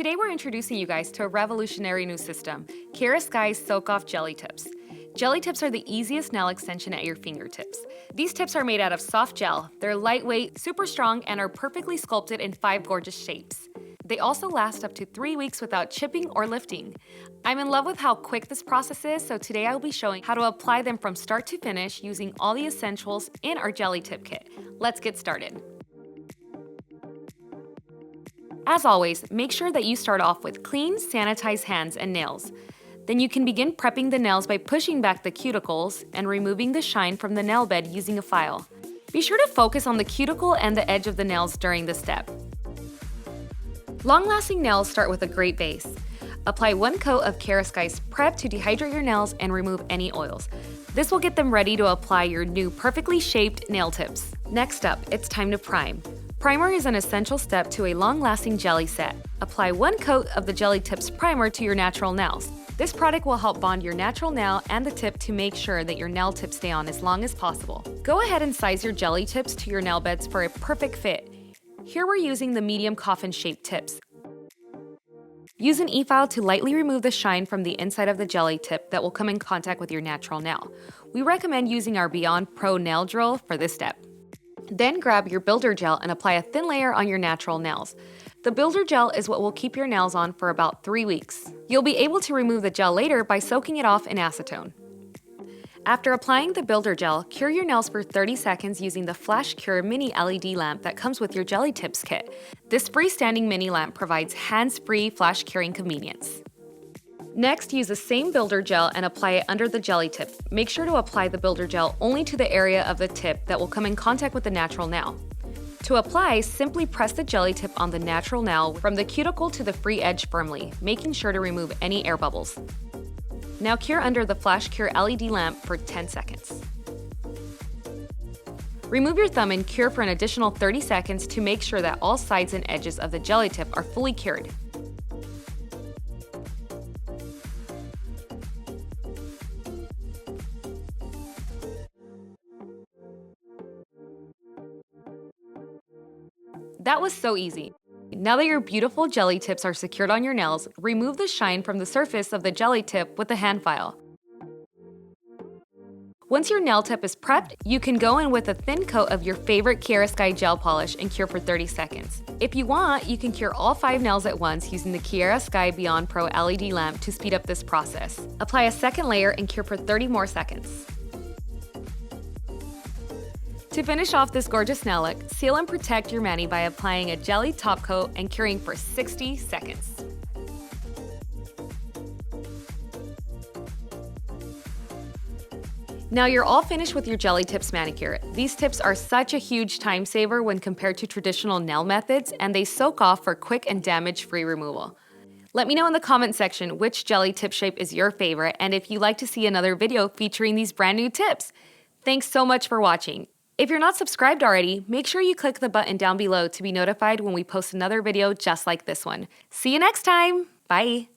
Today we're introducing you guys to a revolutionary new system, Kiara Sky's Soak-Off Jelly Tips. Jelly tips are the easiest nail extension at your fingertips. These tips are made out of soft gel, they're lightweight, super strong, and are perfectly sculpted in 5 gorgeous shapes. They also last up to 3 weeks without chipping or lifting. I'm in love with how quick this process is, so today I'll be showing how to apply them from start to finish using all the essentials in our jelly tip kit. Let's get started. As always, make sure that you start off with clean, sanitized hands and nails. Then you can begin prepping the nails by pushing back the cuticles and removing the shine from the nail bed using a file. Be sure to focus on the cuticle and the edge of the nails during this step. Long-lasting nails start with a great base. Apply 1 coat of Kiara Sky's Prep to dehydrate your nails and remove any oils. This will get them ready to apply your new perfectly shaped nail tips. Next up, it's time to prime. Primer is an essential step to a long-lasting jelly set. Apply 1 coat of the Jelly Tips primer to your natural nails. This product will help bond your natural nail and the tip to make sure that your nail tips stay on as long as possible. Go ahead and size your jelly tips to your nail beds for a perfect fit. Here we're using the medium coffin-shaped tips. Use an e-file to lightly remove the shine from the inside of the jelly tip that will come in contact with your natural nail. We recommend using our Beyond Pro nail drill for this step. Then grab your builder gel and apply a thin layer on your natural nails. The builder gel is what will keep your nails on for about 3 weeks. You'll be able to remove the gel later by soaking it off in acetone. After applying the builder gel, cure your nails for 30 seconds using the Flash Cure mini LED lamp that comes with your Jelly Tips kit. This freestanding mini lamp provides hands-free flash curing convenience. Next, use the same builder gel and apply it under the jelly tip. Make sure to apply the builder gel only to the area of the tip that will come in contact with the natural nail. To apply, simply press the jelly tip on the natural nail from the cuticle to the free edge firmly, making sure to remove any air bubbles. Now cure under the Flash Cure LED lamp for 10 seconds. Remove your thumb and cure for an additional 30 seconds to make sure that all sides and edges of the jelly tip are fully cured. That was so easy. Now that your beautiful jelly tips are secured on your nails, remove the shine from the surface of the jelly tip with a hand file. Once your nail tip is prepped, you can go in with a thin coat of your favorite Kiara Sky gel polish and cure for 30 seconds. If you want, you can cure all 5 nails at once using the Kiara Sky Beyond Pro LED lamp to speed up this process. Apply a second layer and cure for 30 more seconds. To finish off this gorgeous nail look, seal and protect your mani by applying a jelly top coat and curing for 60 seconds. Now you're all finished with your Jelly Tips manicure. These tips are such a huge time saver when compared to traditional nail methods, and they soak off for quick and damage-free removal. Let me know in the comment section which jelly tip shape is your favorite and if you'd like to see another video featuring these brand new tips. Thanks so much for watching. If you're not subscribed already, make sure you click the button down below to be notified when we post another video just like this one. See you next time! Bye!